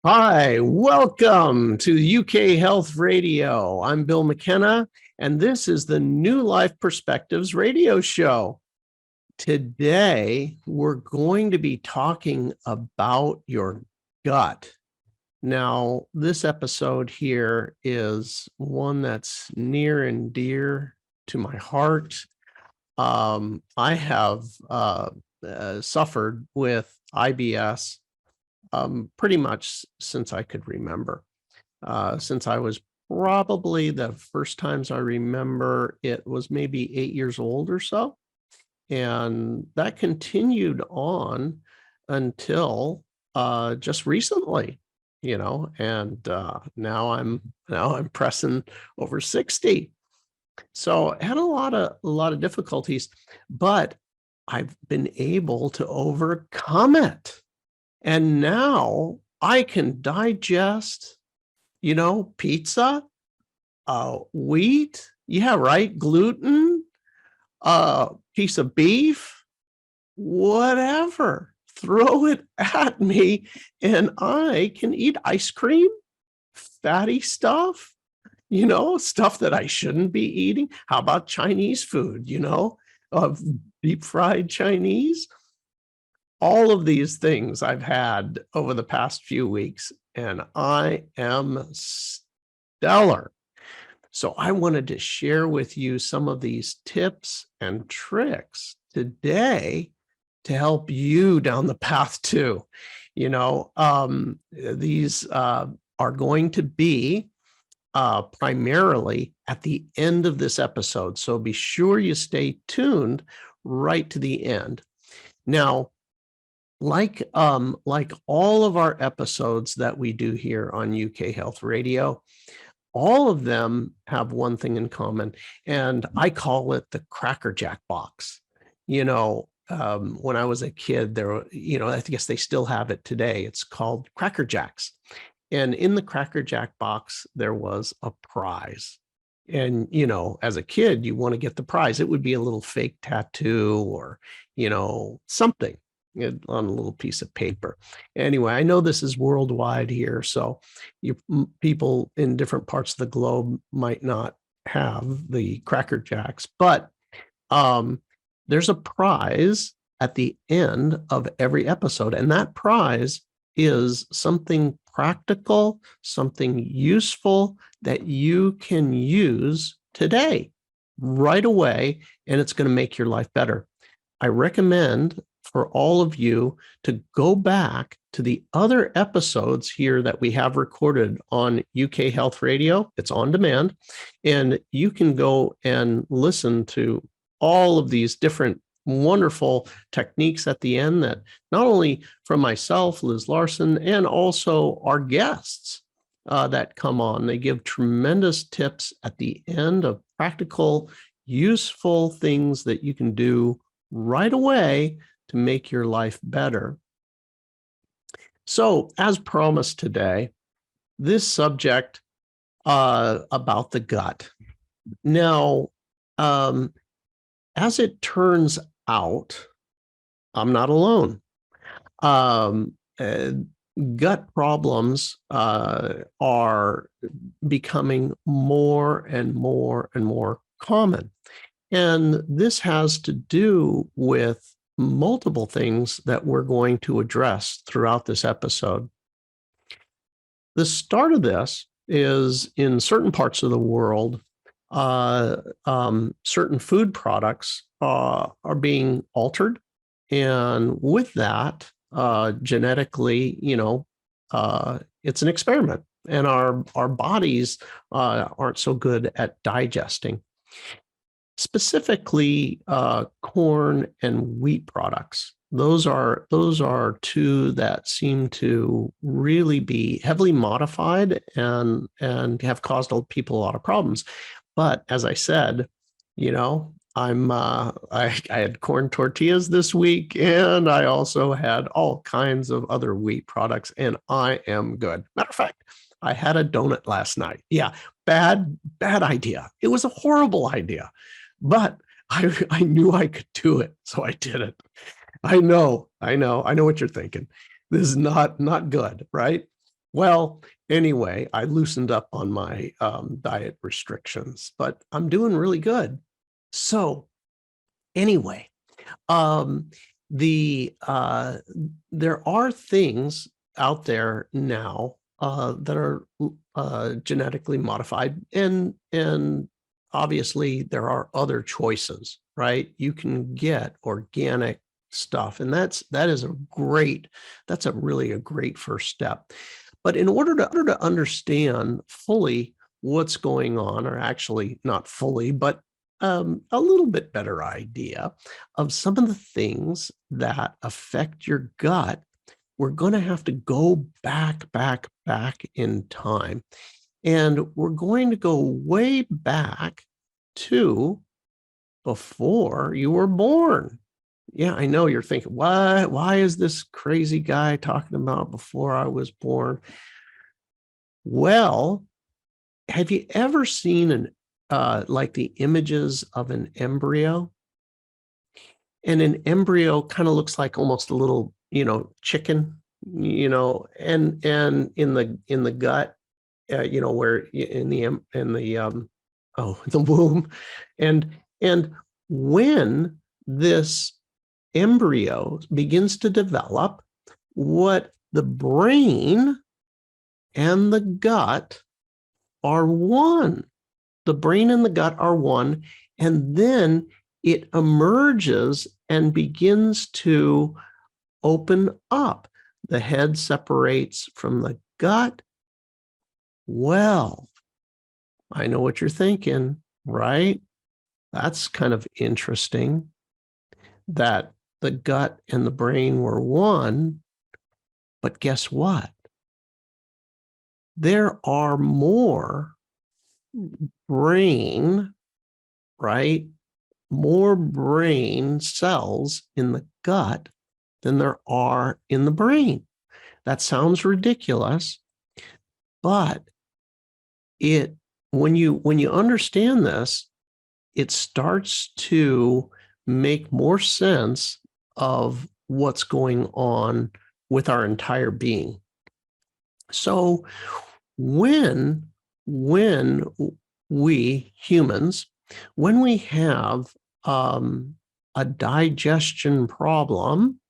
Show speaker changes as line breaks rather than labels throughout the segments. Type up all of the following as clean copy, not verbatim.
Hi, welcome to UK Health Radio. I'm Bill McKenna, and this is the New Life Perspectives radio show. Today, we're going to be talking about your gut. Now, this episode here is one that's near and dear to my heart. I have suffered with IBS pretty much since I could remember. Since I was probably the first times I remember, it was maybe 8 years old or so. And that continued on until just recently, and now I'm pressing over 60. So I had a lot of difficulties, but I've been able to overcome it. And now I can digest, pizza, wheat, yeah, right, gluten, piece of beef, whatever. Throw it at me and I can eat ice cream, fatty stuff, stuff that I shouldn't be eating. How about Chinese food, deep fried Chinese? All of these things I've had over the past few weeks, and I am stellar. So I wanted to share with you some of these tips and tricks today to help you down the path too. These are going to be primarily at the end of this episode. So be sure you stay tuned right to the end. Now, like all of our episodes that we do here on UK Health Radio, all of them have one thing in common, and I call it the Cracker Jack box. When I was a kid, there were, I guess they still have it today. It's called Cracker Jacks. And in the Cracker Jack box, there was a prize. And, as a kid, you want to get the prize. It would be a little fake tattoo or, something on a little piece of paper. Anyway, I know this is worldwide here, so people in different parts of the globe might not have the Cracker Jacks, but there's a prize at the end of every episode, and that prize is something practical, something useful that you can use today, right away, and it's going to make your life better. I recommend for all of you to go back to the other episodes here that we have recorded on UK Health Radio. It's on demand, and you can go and listen to all of these different wonderful techniques at the end that not only from myself, Liz Larson, and also our guests that come on. They give tremendous tips at the end of practical, useful things that you can do right away to make your life better. So, as promised today, this subject about the gut. Now, as it turns out, I'm not alone. Gut problems are becoming more and more and more common. And this has to do with multiple things that we're going to address throughout this episode. The start of this is in certain parts of the world, certain food products are being altered. And with that, genetically, it's an experiment. And our bodies aren't so good at digesting. Specifically, corn and wheat products. Those are two that seem to really be heavily modified and have caused people a lot of problems. But as I said, I had corn tortillas this week, and I also had all kinds of other wheat products, and I am good. Matter of fact, I had a donut last night. Yeah, bad idea. It was a horrible idea. But I knew I could do it, so I did it. I know what you're thinking. This is not good, right? Well, anyway, I loosened up on my diet restrictions, but I'm doing really good. So anyway, um, there are things out there now that are genetically modified, and obviously there are other choices, right? You can get organic stuff, and that's really a great first step. But in order to understand fully what's going on, or actually not fully, but a little bit better idea of some of the things that affect your gut, we're going to have to go back in time. And we're going to go way back to before you were born. Yeah, I know you're thinking, why is this crazy guy talking about before I was born? Well, have you ever seen like the images of an embryo? And an embryo kind of looks like almost a little, chicken, and in the gut, where in the womb, and when this embryo begins to develop, what the brain and the gut are one. The brain and the gut are one, and then it emerges and begins to open up. The head separates from the gut. Well, I know what you're thinking, right? That's kind of interesting that the gut and the brain were one, but guess what? There are more brain, right? More brain cells in the gut than there are in the brain. That sounds ridiculous, but when you understand this, it starts to make more sense of what's going on with our entire being. So when we humans, when we have a digestion problem,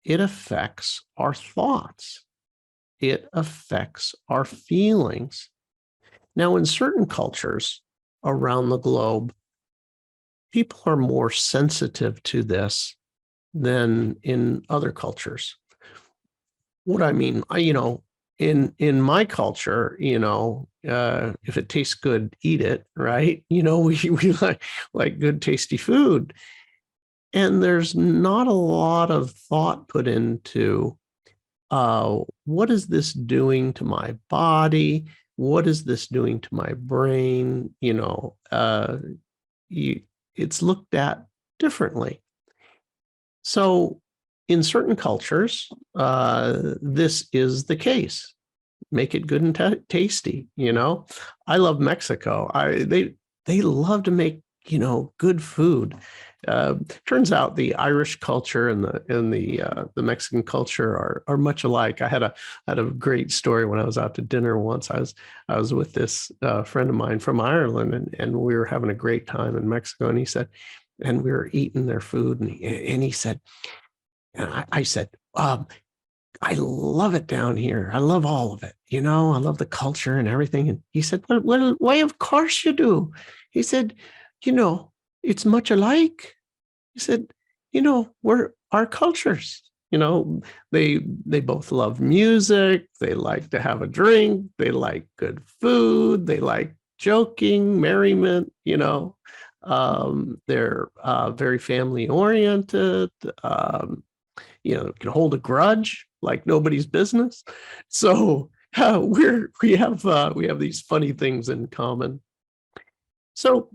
it affects our thoughts. It affects our feelings. Now, in certain cultures around the globe, people are more sensitive to this than in other cultures. What I mean, in my culture, if it tastes good, eat it, right? We like good, tasty food. And there's not a lot of thought put into what is this doing to my body? What is this doing to my brain? It's looked at differently. So in certain cultures, this is the case. Make it good and tasty. I love Mexico. They love to make good food. Turns out the Irish culture and the Mexican culture are much alike. I had a great story when I was out to dinner once. I was with this friend of mine from Ireland, and we were having a great time in Mexico. And he said, and we were eating their food, and he said, and I said, I love it down here. I love all of it. I love the culture and everything. And he said, well, why, of course you do. He said, it's much alike. He said, we're our cultures. They both love music. They like to have a drink. They like good food. They like joking, merriment. They're very family oriented. Can hold a grudge like nobody's business. So we have these funny things in common. So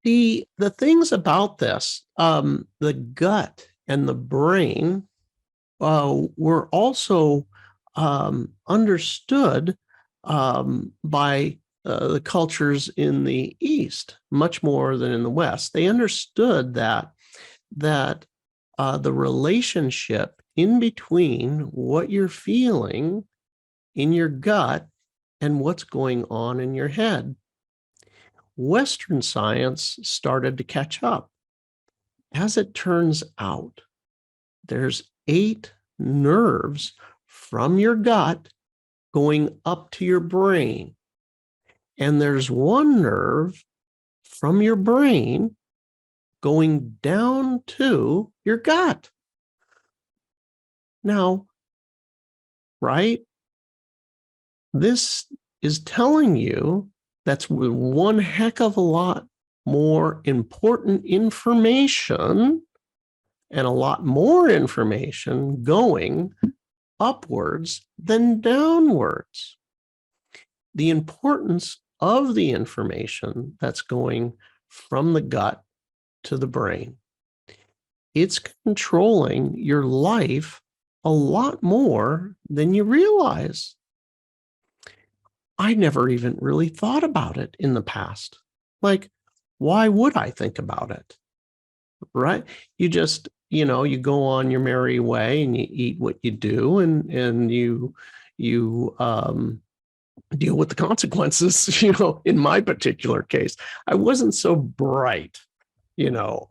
the things about this, the gut and the brain were also understood by the cultures in the East much more than in the West. They understood that the relationship in between what you're feeling in your gut and what's going on in your head. Western science started to catch up. As it turns out, there's 8 nerves from your gut going up to your brain. And there's 1 nerve from your brain going down to your gut. Now, right? This is telling you that's one heck of a lot more important information and a lot more information going upwards than downwards. The importance of the information that's going from the gut to the brain. It's controlling your life a lot more than you realize. I never even really thought about it in the past. Like, why would I think about it? Right? You just, you go on your merry way and you eat what you do, and you deal with the consequences. In my particular case, I wasn't so bright,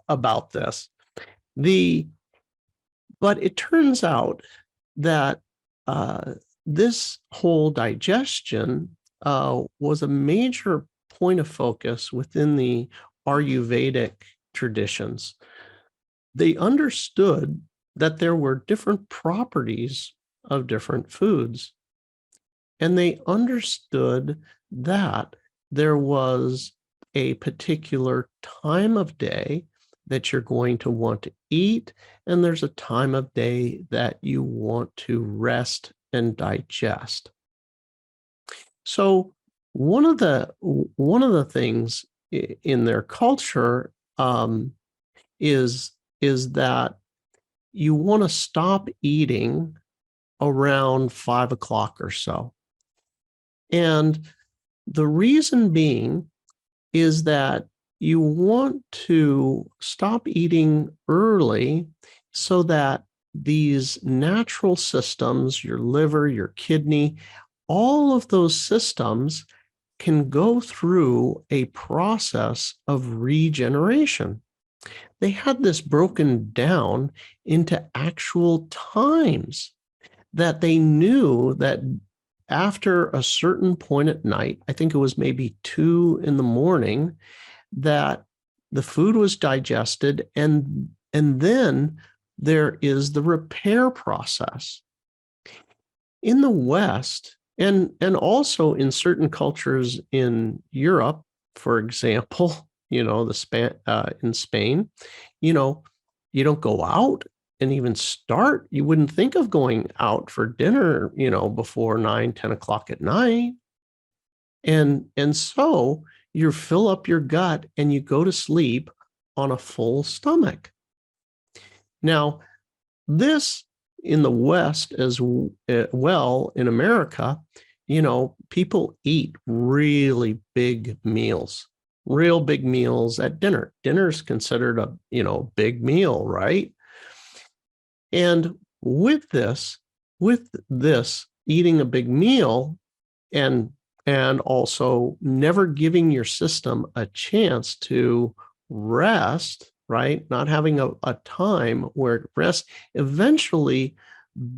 about this. But it turns out that this whole digestion was a major point of focus within the Ayurvedic traditions. They understood that there were different properties of different foods, and they understood that there was a particular time of day that you're going to want to eat, and there's a time of day that you want to rest and digest. So one of the things in their culture is that you want to stop eating around 5 o'clock or so. And the reason being is that you want to stop eating early so that these natural systems, your liver, your kidney, all of those systems can go through a process of regeneration. They had this broken down into actual times that they knew that after a certain point at night, I think it was maybe 2 a.m, that the food was digested, and then there is the repair process. In the West, and also in certain cultures in Europe, for example, in Spain, you don't go out and even start. You wouldn't think of going out for dinner, before 9, 10 o'clock at night. And so you fill up your gut and you go to sleep on a full stomach. Now, this in the West as well, in America, people eat really big meals, real big meals at dinner. Dinner is considered a, big meal, right? And with this eating a big meal and also never giving your system a chance to rest, right? Not having a time where it rests, eventually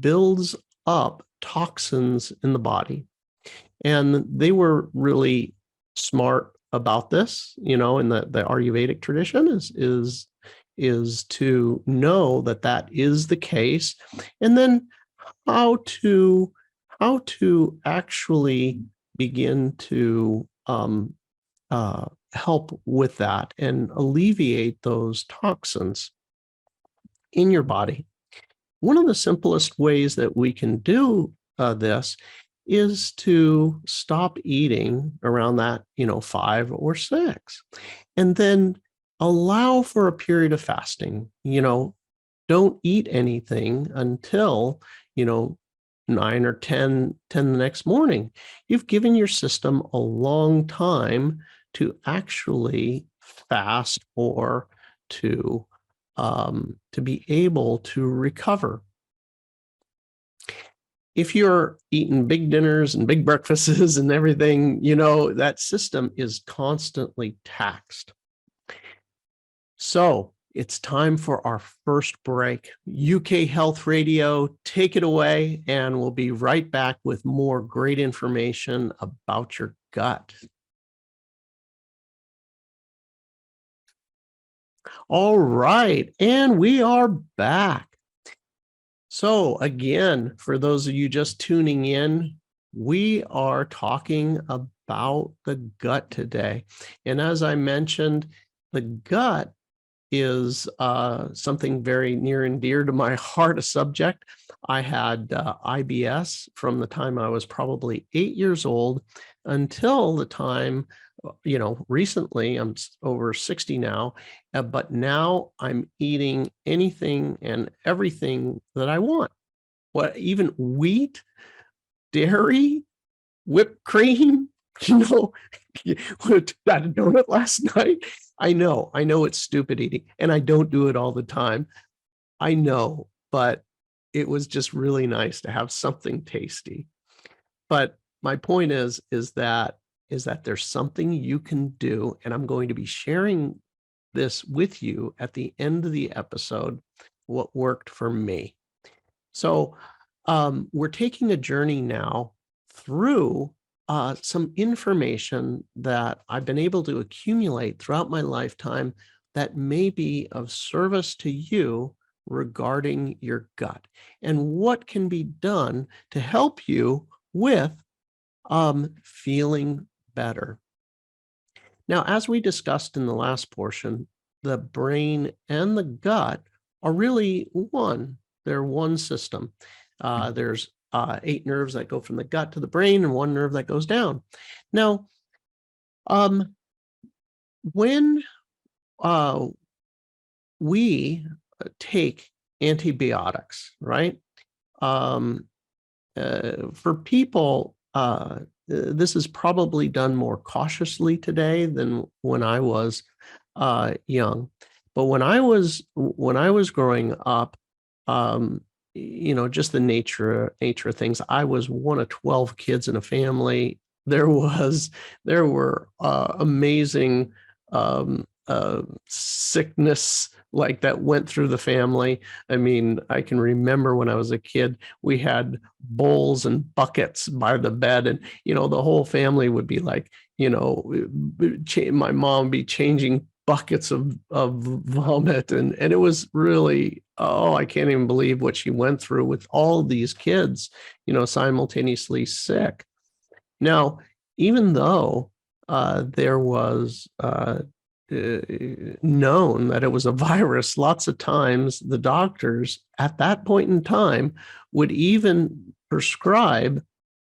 builds up toxins in the body. And they were really smart about this, in the Ayurvedic tradition is to know that is the case, and then how to actually begin to help with that and alleviate those toxins in your body. One of the simplest ways that we can do this is to stop eating around that, 5 or 6, and then allow for a period of fasting. Don't eat anything until, 9 or 10 the next morning. You've given your system a long time to actually fast or to be able to recover. if you're eating big dinners and big breakfasts and everything, that system is constantly taxed. So it's time for our first break. UK Health Radio, take it away, and we'll be right back with more great information about your gut. All right, and we are back. So again, for those of you just tuning in, we are talking about the gut today. And as I mentioned, the gut is something very near and dear to my heart, a subject. I had IBS from the time I was probably 8 years old until the time, recently, I'm over 60 now, but now I'm eating anything and everything that I want. Even wheat, dairy, whipped cream, had a donut last night. I know it's stupid eating, and I don't do it all the time. I know, but it was just really nice to have something tasty. But my point is that there's something you can do, and I'm going to be sharing this with you at the end of the episode, what worked for me. So we're taking a journey now through some information that I've been able to accumulate throughout my lifetime that may be of service to you regarding your gut and what can be done to help you with feeling better. Now, as we discussed in the last portion, the brain and the gut are really one. They're one system. There's 8 nerves that go from the gut to the brain and 1 nerve that goes down. Now, when we take antibiotics, right? For people, this is probably done more cautiously today than when I was young. But when I was growing up, just the nature of things. I was one of 12 kids in a family. There were amazing sickness like that went through the family. I mean, I can remember when I was a kid, we had bowls and buckets by the bed, and the whole family would be like, my mom would be changing buckets of vomit, and it was really, I can't even believe what she went through with all these kids, simultaneously sick. Now, even though there was known that it was a virus, lots of times the doctors at that point in time would even prescribe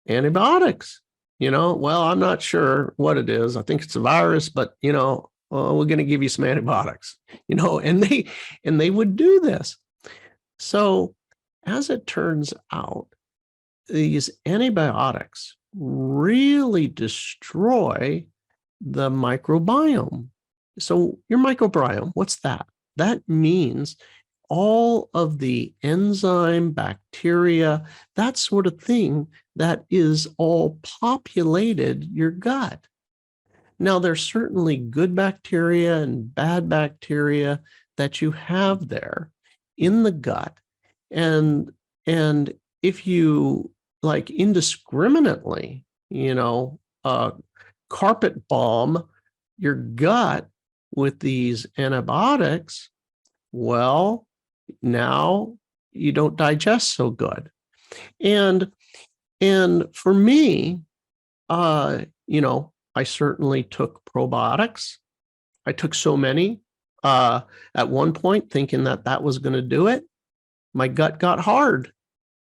antibiotics. Well, I'm not sure what it is. I think it's a virus, but we're going to give you some antibiotics, and they would do this. So as it turns out, these antibiotics really destroy the microbiome. So your microbiome, what's that? That means all of the enzyme, bacteria, that sort of thing that is all populated your gut. Now, there's certainly good bacteria and bad bacteria that you have there in the gut. And if you like indiscriminately, carpet bomb your gut with these antibiotics, well, now you don't digest so good. And for me, I certainly took probiotics. I took so many at one point, thinking that was going to do it. My gut got hard.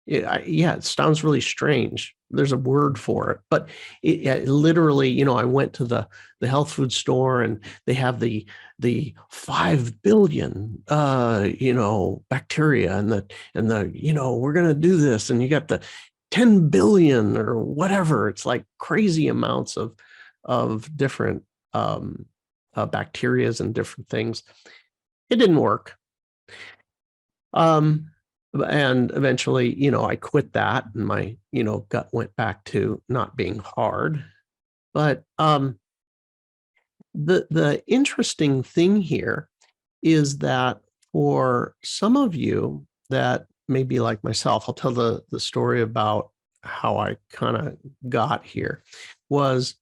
It sounds really strange. There's a word for it, but it literally, I went to the health food store, and they have the 5 billion, bacteria, and the we're going to do this, and you got the 10 billion or whatever. It's like crazy amounts of different bacterias and different things. It didn't work. And eventually, I quit that, and my, gut went back to not being hard. But the interesting thing here is that for some of you that may be like myself, I'll tell the story about how I kind of got here. Was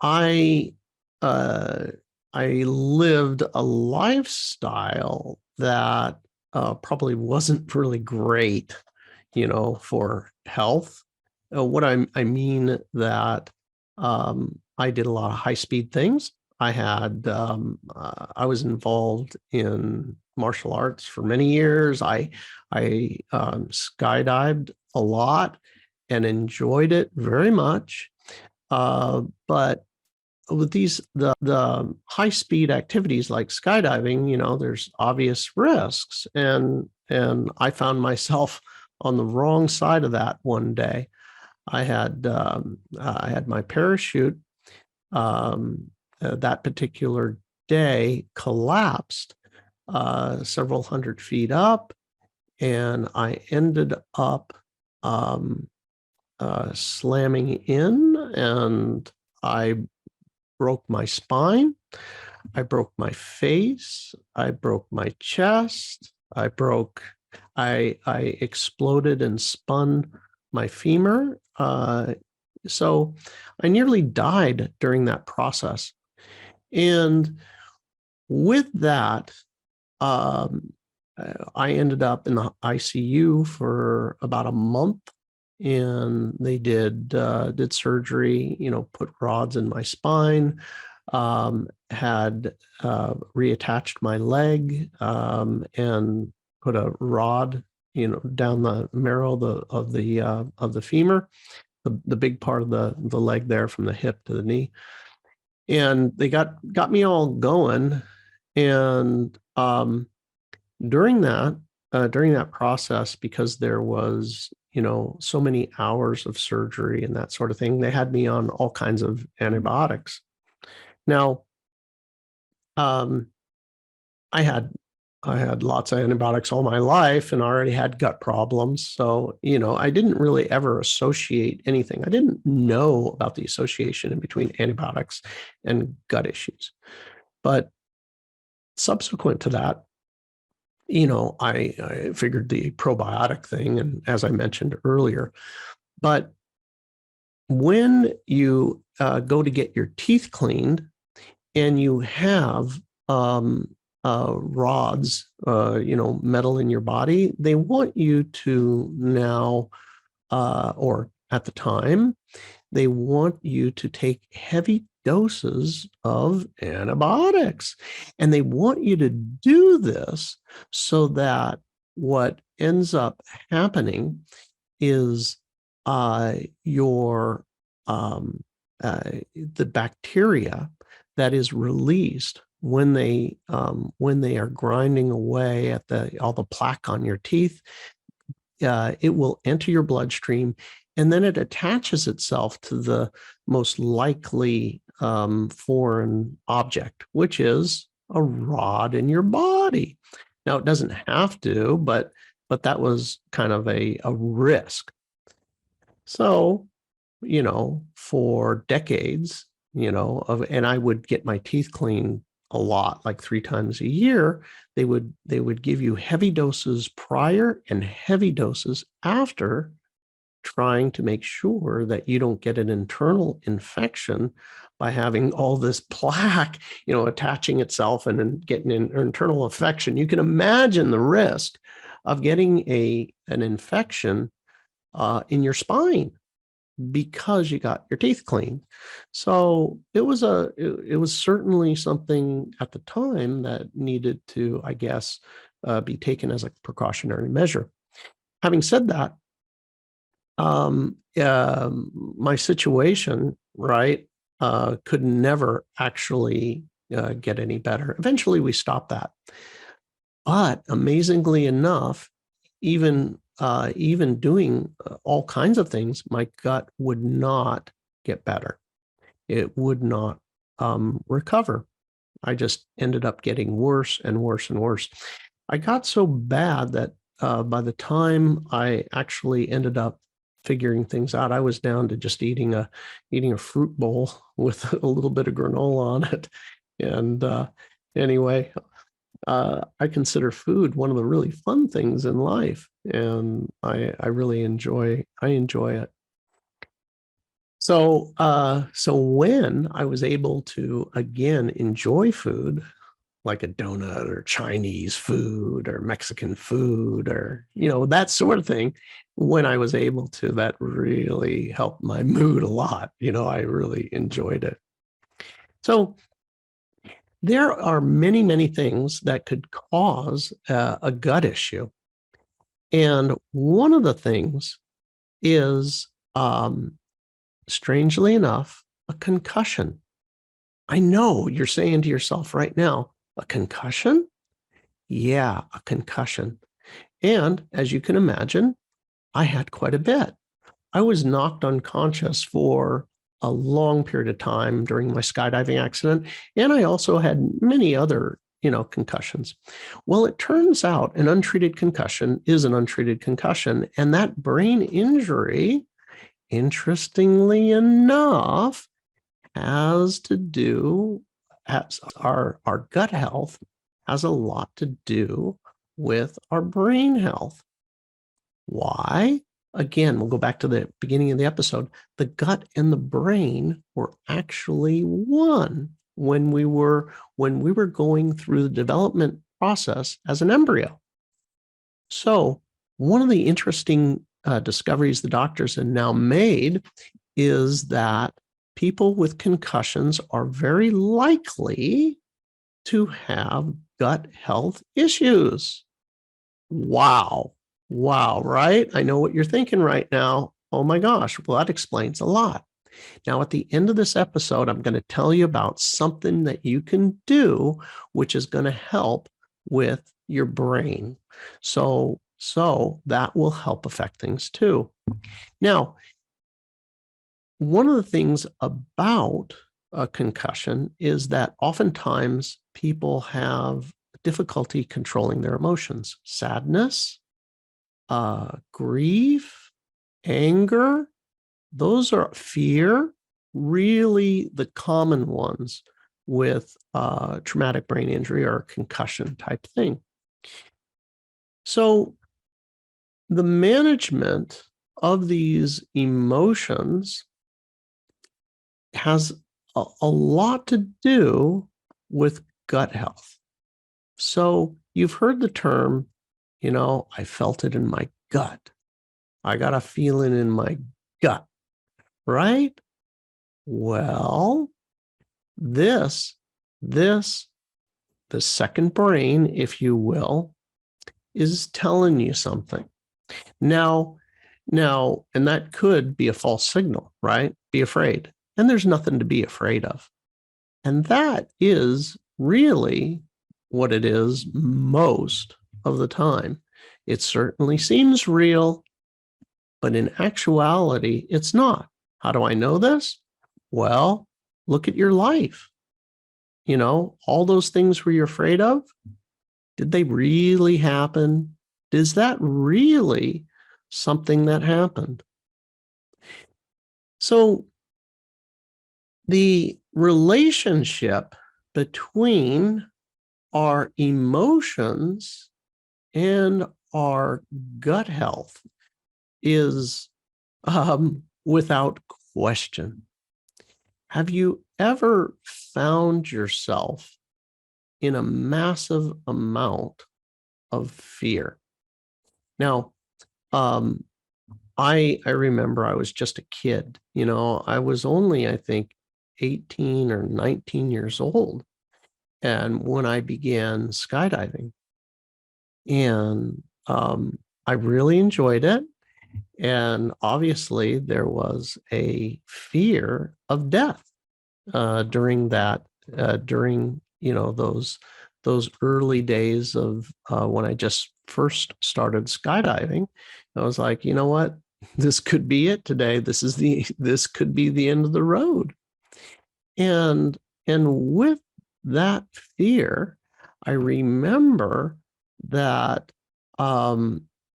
I uh, I lived a lifestyle that probably wasn't really great, for health. What I mean that I did a lot of high speed things. I was involved in martial arts for many years. I skydived a lot and enjoyed it very much. But with the high speed activities like skydiving, there's obvious risks, and I found myself on the wrong side of that one day. I had my parachute that particular day collapsed several hundred feet up, and I ended up slamming in, and I broke my spine, I broke my face, I broke my chest, I exploded and spun my femur. So I nearly died during that process. And with that, I ended up in the ICU for about a month, and they did surgery, put rods in my spine, had reattached my leg, and put a rod, down the marrow of the femur, the big part of the leg there from the hip to the knee. And they got me all going. And during that process, because there was, so many hours of surgery and that sort of thing, they had me on all kinds of antibiotics. Now, I had lots of antibiotics all my life and already had gut problems. So, I didn't really ever associate anything. I didn't know about the association in between antibiotics and gut issues. But subsequent to that, I figured the probiotic thing, and as I mentioned earlier, but when you go to get your teeth cleaned and you have rods, metal in your body, they want you to now, or at the time, they want you to take heavy doses of antibiotics. And they want you to do this so that what ends up happening is the bacteria that is released when they are grinding away at all the plaque on your teeth, it will enter your bloodstream, and then it attaches itself to the most likely foreign object, which is a rod in your body. Now, it doesn't have to, but that was kind of a risk. So, for decades, and I would get my teeth cleaned a lot, like 3 times a year. They would give you heavy doses prior and heavy doses after, trying to make sure that you don't get an internal infection by having all this plaque, attaching itself and then getting an internal infection. You can imagine the risk of getting an infection in your spine because you got your teeth cleaned. So it was certainly something at the time that needed to, I guess, be taken as a precautionary measure. Having said that, my situation, right, could never actually get any better. Eventually, we stopped that. But amazingly enough, even doing all kinds of things, my gut would not get better. It would not recover. I just ended up getting worse and worse and worse. I got so bad that by the time I actually ended up figuring things out, I was down to just eating a fruit bowl with a little bit of granola on it. And anyway, I consider food one of the really fun things in life, and I really enjoy it. So when I was able to again enjoy food, like a donut or Chinese food or Mexican food or, that sort of thing, when I was able to, that really helped my mood a lot. I really enjoyed it. So there are many, many things that could cause a gut issue. And one of the things is, strangely enough, a concussion. I know you're saying to yourself right now, a concussion? Yeah, a concussion. And as you can imagine, I had quite a bit. I was knocked unconscious for a long period of time during my skydiving accident. And I also had many other, concussions. Well, it turns out an untreated concussion is an untreated concussion. And that brain injury, interestingly enough, has to do, as our gut health has a lot to do with our brain health. Why? Again, we'll go back to the beginning of the episode. The gut and the brain were actually one when we were going through the development process as an embryo. So one of the interesting discoveries the doctors have now made is that people with concussions are very likely to have gut health issues. Wow, right? I know what you're thinking right now. Oh my gosh, well, that explains a lot. Now, at the end of this episode, I'm going to tell you about something that you can do, which is going to help with your brain. So that will help affect things too. Now, one of the things about a concussion is that oftentimes people have difficulty controlling their emotions. Sadness, grief, anger, those are fear, really the common ones with traumatic brain injury or concussion type thing. So the management of these emotions has a lot to do with gut health. So you've heard the term, I felt it in my gut. I got a feeling in my gut, right? Well, the second brain, if you will, is telling you something. Now, and that could be a false signal, right? Be afraid. And there's nothing to be afraid of. And that is really what it is most of the time. It certainly seems real, but in actuality, it's not. How do I know this? Well, look at your life. All those things where you're afraid of, did they really happen? Is that really something that happened? So the relationship between our emotions and our gut health is without question. Have you ever found yourself in a massive amount of fear? Now, I remember I was just a kid. I was only, I think, 18 or 19 years old. And when I began skydiving, and I really enjoyed it. And obviously there was a fear of death during those early days of when I just first started skydiving. I was like, you know what? This could be it today. This could be the end of the road. And with that fear, I remember that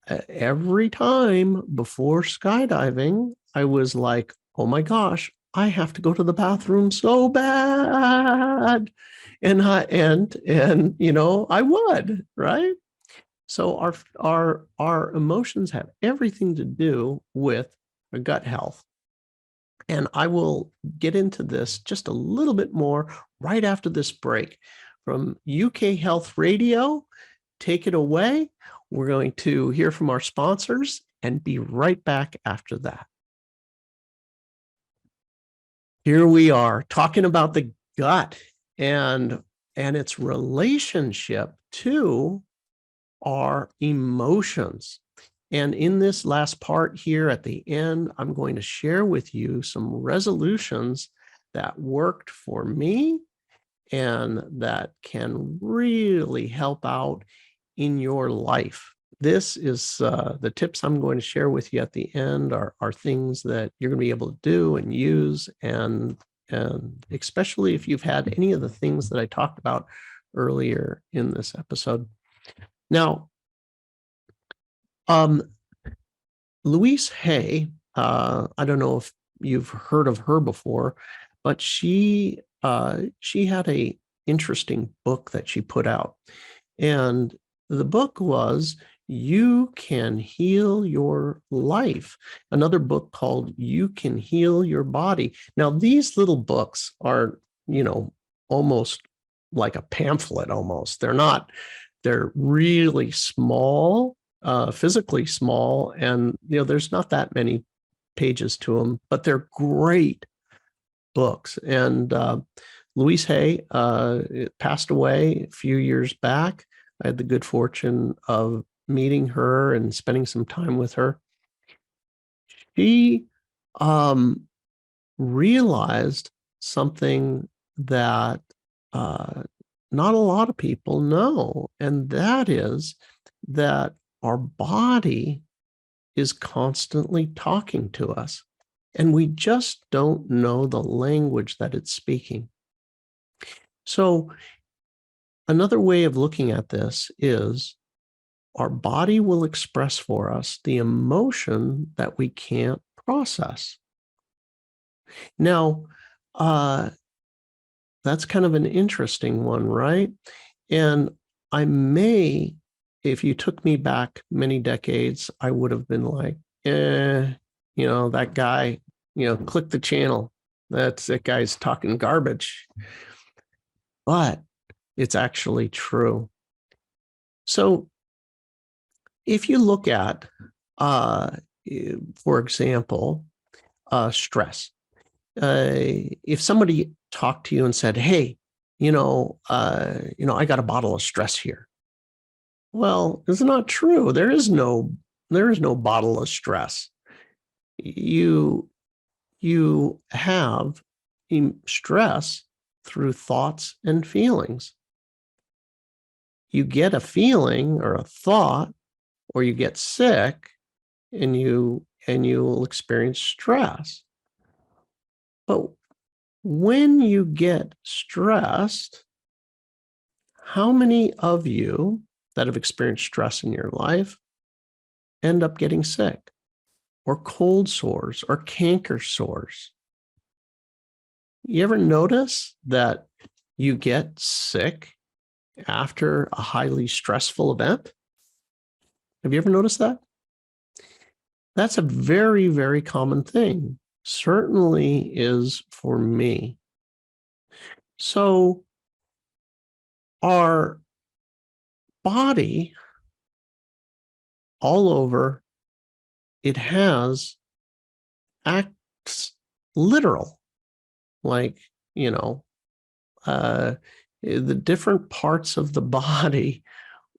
every time before skydiving, I was like, oh my gosh, I have to go to the bathroom so bad. And I would, right? So our emotions have everything to do with our gut health. And I will get into this just a little bit more right after this break. From UK Health Radio, take it away. We're going to hear from our sponsors and be right back after that. Here we are talking about the gut and its relationship to our emotions. And in this last part here at the end, I'm going to share with you some resolutions that worked for me and that can really help out in your life. This is the tips I'm going to share with you at the end are things that you're going to be able to do and use, and especially if you've had any of the things that I talked about earlier in this episode. Now, Louise Hay, I don't know if you've heard of her before, but she had a interesting book that she put out, and the book was You Can Heal Your Life. Another book called You Can Heal Your Body. Now, these little books are, almost like a pamphlet almost. They're really small, physically small, and there's not that many pages to them, but they're great books. And Louise Hay passed away a few years back. I had the good fortune of meeting her and spending some time with her. She realized something that not a lot of people know, and that is that our body is constantly talking to us, and we just don't know the language that it's speaking. So another way of looking at this is our body will express for us the emotion that we can't process. Now, that's kind of an interesting one, right? And I may, if you took me back many decades, I would have been like, that guy, click the channel. That guy's talking garbage. But it's actually true. So if you look at, for example, stress, if somebody talked to you and said, hey, I got a bottle of stress here. Well, it's not true. There is no bottle of stress. You have stress through thoughts and feelings. You get a feeling or a thought, or you get sick, and you will experience stress. But when you get stressed, how many of you that have experienced stress in your life end up getting sick, or cold sores, or canker sores? You ever notice that you get sick after a highly stressful event? Have you ever noticed that? That's a very, very common thing. Certainly is for me. So our body, all over, it acts literal, like, the different parts of the body.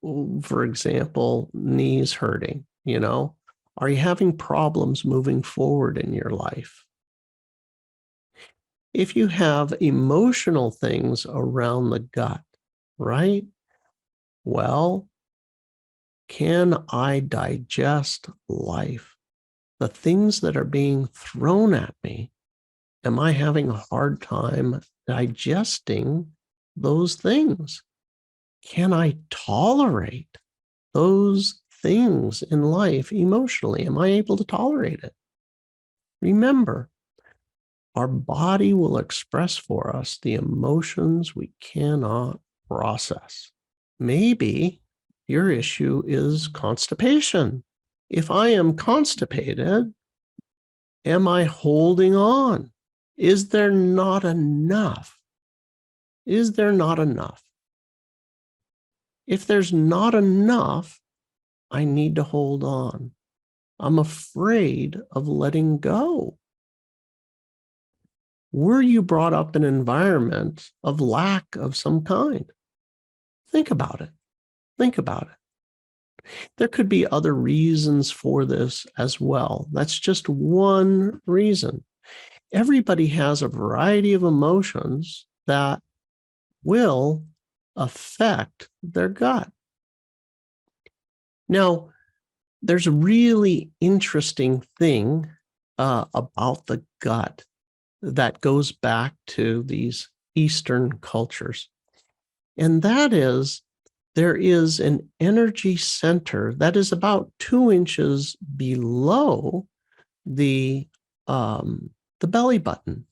For example, knees hurting, are you having problems moving forward in your life? If you have emotional things around the gut, right? Well, can I digest life? The things that are being thrown at me, am I having a hard time digesting those things? Can I tolerate those things in life emotionally? Am I able to tolerate it? Remember, our body will express for us the emotions we cannot process. Maybe your issue is constipation. If I am constipated, am I holding on? Is there not enough? Is there not enough? If there's not enough, I need to hold on. I'm afraid of letting go. Were you brought up in an environment of lack of some kind? Think about it. Think about it. There could be other reasons for this as well. That's just one reason. Everybody has a variety of emotions that will affect their gut. Now, there's a really interesting thing about the gut that goes back to these Eastern cultures. And that is, there is an energy center that is about 2 inches below the belly button.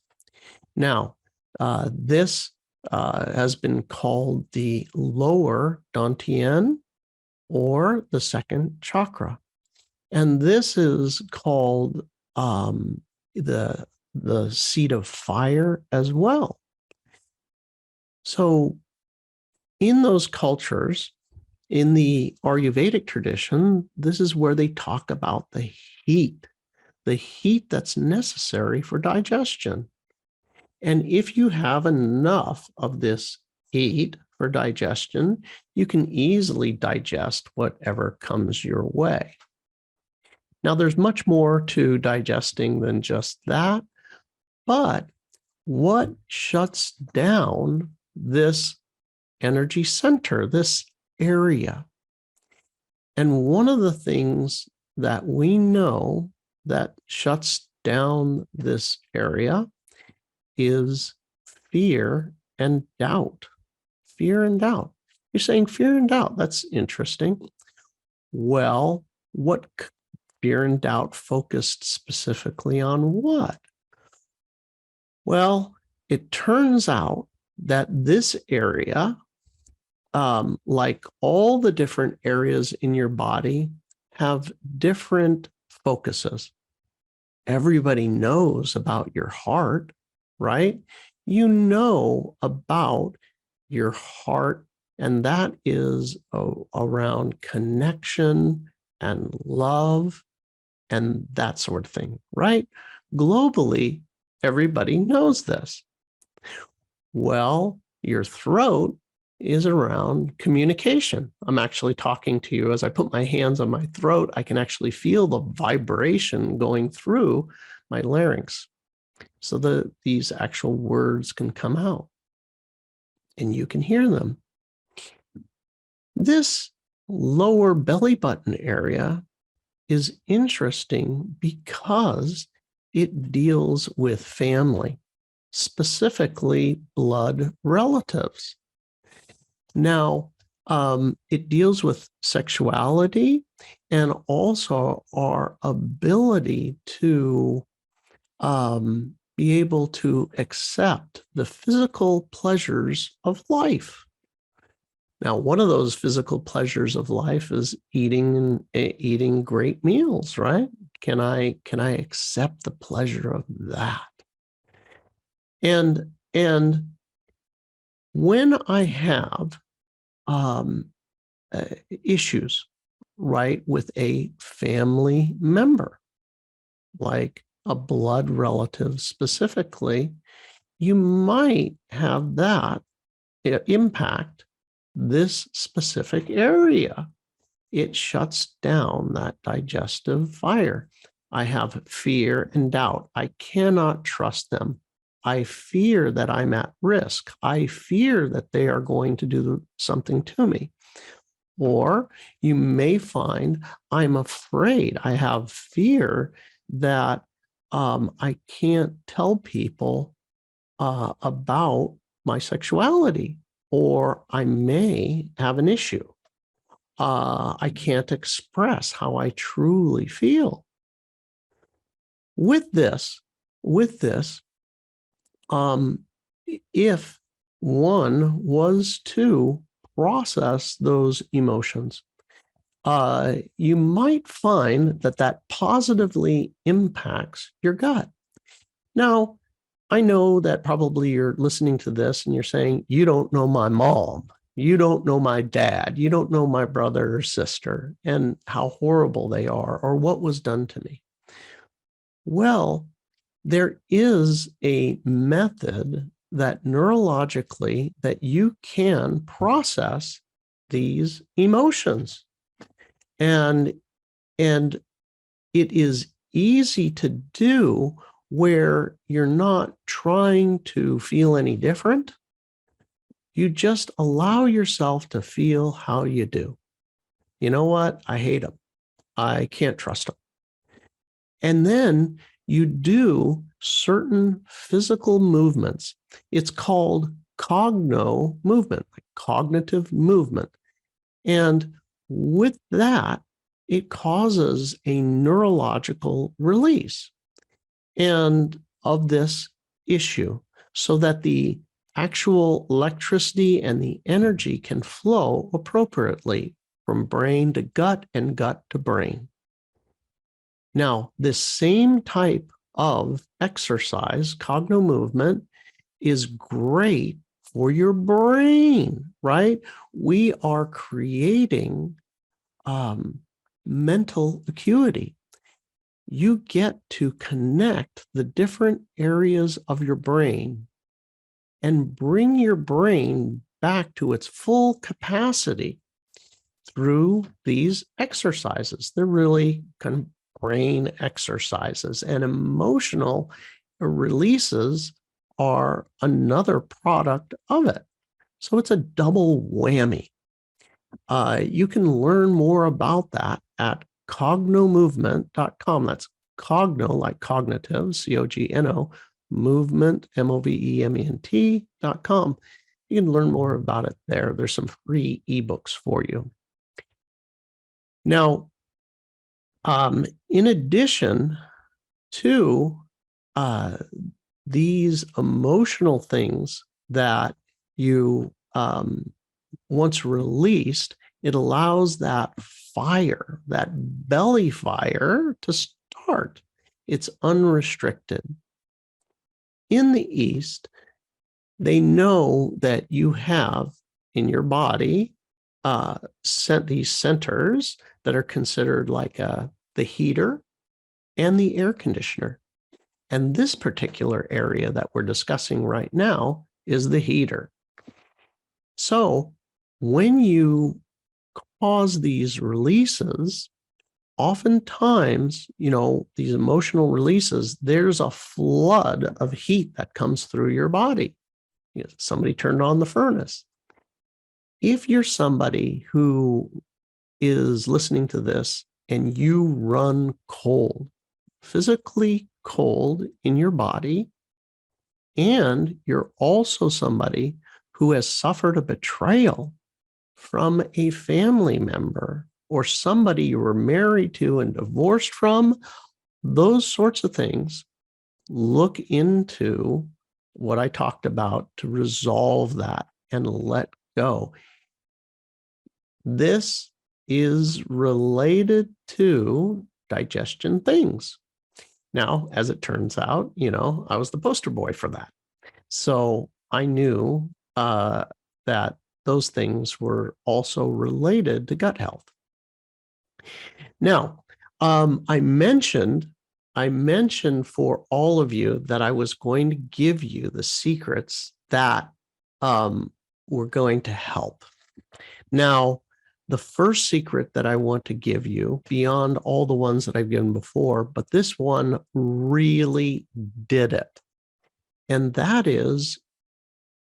Now, this has been called the lower dantian, or the second chakra. And this is called the seat of fire as well. So in those cultures, in the Ayurvedic tradition, this is where they talk about the heat that's necessary for digestion. And if you have enough of this heat for digestion, you can easily digest whatever comes your way. Now, there's much more to digesting than just that, but what shuts down this energy center, this area? And one of the things that we know that shuts down this area is fear and doubt. Fear and doubt. You're saying fear and doubt. That's interesting. Well, what fear and doubt focused specifically on what? Well, it turns out that this area, like all the different areas in your body, have different focuses. Everybody knows about your heart, right? You know about your heart, and that is around connection and love and that sort of thing, right? Globally, everybody knows this. Well, your throat is around communication. I'm actually talking to you. As I put my hands on my throat, I can actually feel the vibration going through my larynx, so that these actual words can come out and you can hear them. This lower belly button area is interesting because it deals with family, specifically blood relatives. Now, it deals with sexuality and also our ability to be able to accept the physical pleasures of life. Now, one of those physical pleasures of life is eating great meals, right? Can I accept the pleasure of that? And when I have issues, right, with a family member, like a blood relative specifically, you might have that impact this specific area. It shuts down that digestive fire. I have fear and doubt. I cannot trust them. I fear that I'm at risk. I fear that they are going to do something to me. Or you may find I'm afraid. I have fear that I can't tell people about my sexuality, or I may have an issue. I can't express how I truly feel. With this, um, if one was to process those emotions, you might find that that positively impacts your gut. Now, I know that probably you're listening to this and you're saying, you don't know my mom. You don't know my dad. You don't know my brother or sister and how horrible they are or what was done to me. Well, there is a method that neurologically that you can process these emotions. And it is easy to do where you're not trying to feel any different. You just allow yourself to feel how you do. You know what? I hate them. I can't trust them. And then you do certain physical movements. It's called cogno movement, like cognitive movement. And with that, it causes a neurological release and of this issue so that the actual electricity and the energy can flow appropriately from brain to gut and gut to brain. Now, this same type of exercise, cogno movement, is great for your brain, right? We are creating mental acuity. You get to connect the different areas of your brain and bring your brain back to its full capacity through these exercises. They're really kind of brain exercises, and emotional releases are another product of it. So it's a double whammy. You can learn more about that at cognomovement.com. That's cogno, like cognitive, C-O-G-N-O, movement, M-O-V-E-M-E-N-T.com. You can learn more about it there. There's some free ebooks for you. Now, in addition to these emotional things that you once released, it allows that fire, that belly fire, to start. It's unrestricted. In the East, they know that you have in your body these centers that are considered like the heater and the air conditioner. And this particular area that we're discussing right now is the heater. So when you cause these releases, oftentimes, these emotional releases, there's a flood of heat that comes through your body. Somebody turned on the furnace. If you're somebody who is listening to this and you run cold, physically cold in your body, and you're also somebody who has suffered a betrayal from a family member or somebody you were married to and divorced from, those sorts of things, look into what I talked about to resolve that and let go. This is related to digestion things. Now, as it turns out, I was the poster boy for that. So I knew that those things were also related to gut health. Now, I mentioned for all of you that I was going to give you the secrets that were going to help. Now, the first secret that I want to give you, beyond all the ones that I've given before, but this one really did it, and that is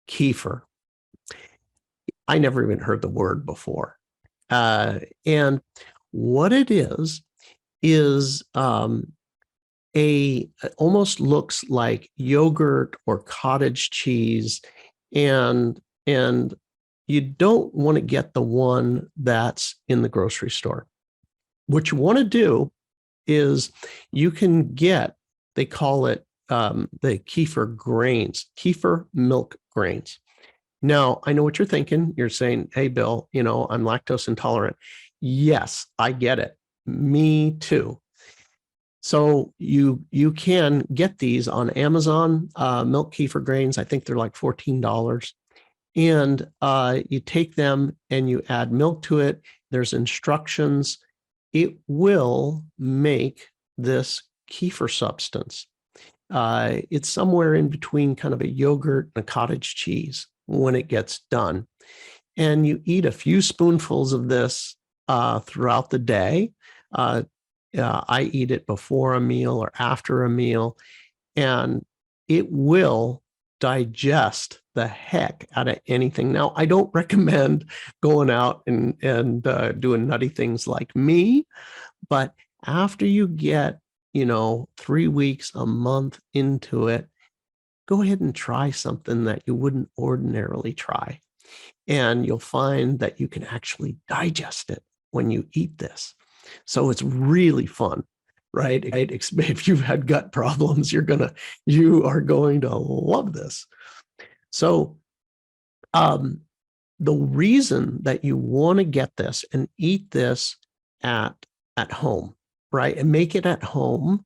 kefir. I never even heard the word before. And what it is almost looks like yogurt or cottage cheese, and you don't want to get the one that's in the grocery store. What you want to do is you can get, they call it the kefir grains, kefir milk grains. Now, I know what you're thinking. You're saying, hey, Bill, I'm lactose intolerant. Yes, I get it. Me too. So you can get these on Amazon, milk kefir grains. I think they're like $14. And you take them and you add milk to it. There's instructions. It will make this kefir substance. It's somewhere in between kind of a yogurt and a cottage cheese when it gets done. And you eat a few spoonfuls of this throughout the day. I eat it before a meal or after a meal, and it will digest the heck out of anything. Now, I don't recommend going out and doing nutty things like me, but after you get, 3 weeks, a month into it, go ahead and try something that you wouldn't ordinarily try. And you'll find that you can actually digest it when you eat this. So it's really fun, right? If you've had gut problems, you are going to love this. So the reason that you want to get this and eat this at home, right, and make it at home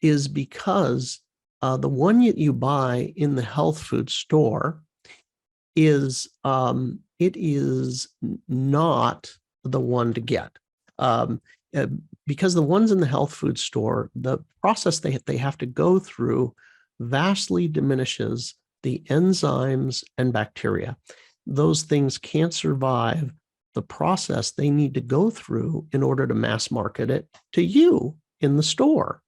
is because the one that you buy in the health food store is it is not the one to get. Because the ones in the health food store, the process they have to go through vastly diminishes the enzymes and bacteria. Those things can't survive the process they need to go through in order to mass market it to you in the store.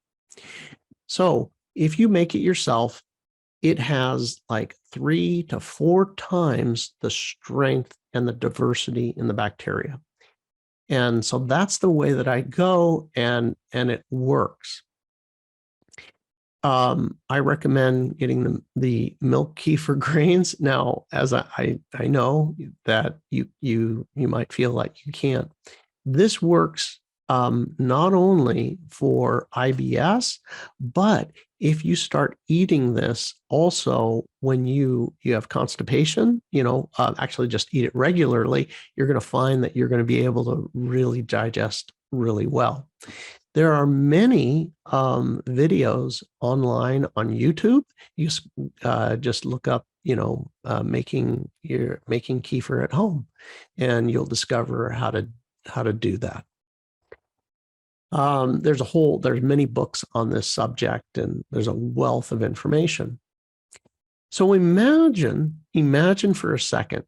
So if you make it yourself, it has like 3 to 4 times the strength and the diversity in the bacteria. And so that's the way that I go, and it works. I recommend getting the milk kefir grains. Now, as I know that you might feel like you can't. This works not only for IBS, but if you start eating this also when you have constipation, actually just eat it regularly, you're going to find that you're going to be able to really digest really well. There are many videos online on YouTube. You just look up, making kefir at home, and you'll discover how to do that. There's many books on this subject, and there's a wealth of information. So imagine for a second,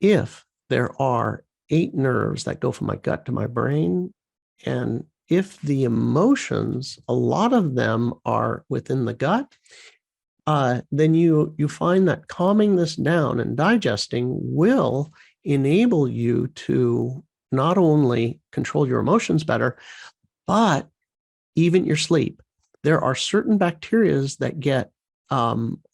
if there are 8 nerves that go from my gut to my brain, and if the emotions, a lot of them are within the gut, then you find that calming this down and digesting will enable you to not only control your emotions better, but even your sleep. There are certain bacteria that get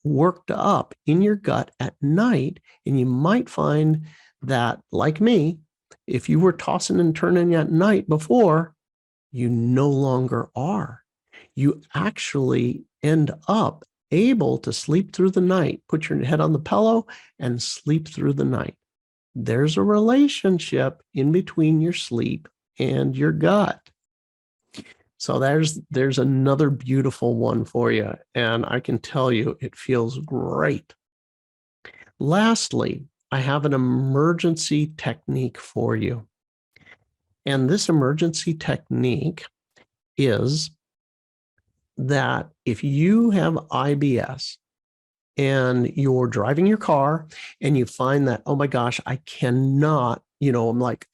worked up in your gut at night, and you might find that, like me, if you were tossing and turning at night before, you no longer are. You actually end up able to sleep through the night, put your head on the pillow and sleep through the night. There's a relationship in between your sleep and your gut. So there's another beautiful one for you, and I can tell you it feels great. Lastly, I have an emergency technique for you. And this emergency technique is that if you have IBS and you're driving your car and you find that, oh my gosh, I cannot, I'm like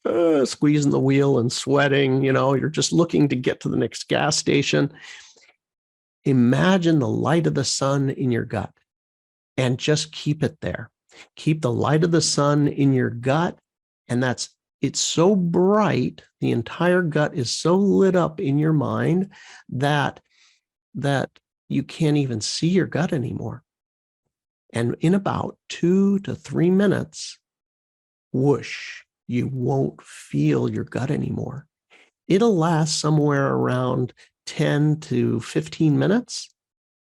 squeezing the wheel and sweating, you're just looking to get to the next gas station. Imagine the light of the sun in your gut and just keep it there. Keep the light of the sun in your gut, and it's so bright, the entire gut is so lit up in your mind that you can't even see your gut anymore. And in about 2 to 3 minutes, whoosh, you won't feel your gut anymore. It'll last somewhere around 10 to 15 minutes,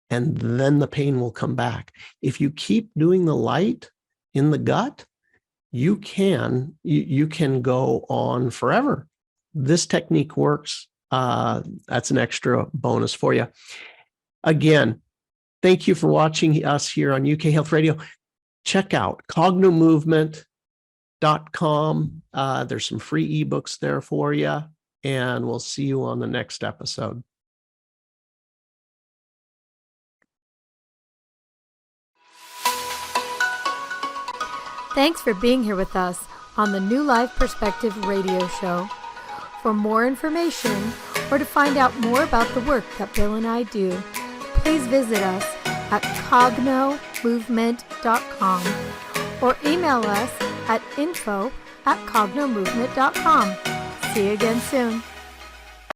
and then the pain will come back. If you keep doing the light in the gut, you can go on forever. This technique works. That's an extra bonus for you. Again, thank you for watching us here on UK Health Radio. Check out Cognomovement.com. There's some free ebooks there for you, and we'll see you on the next episode.
Thanks for being here with us on the New Life Perspective radio show. For more information or to find out more about the work that Bill and I do, please visit us at cognomovement.com or email us at info@cognomovement.com. See you again soon.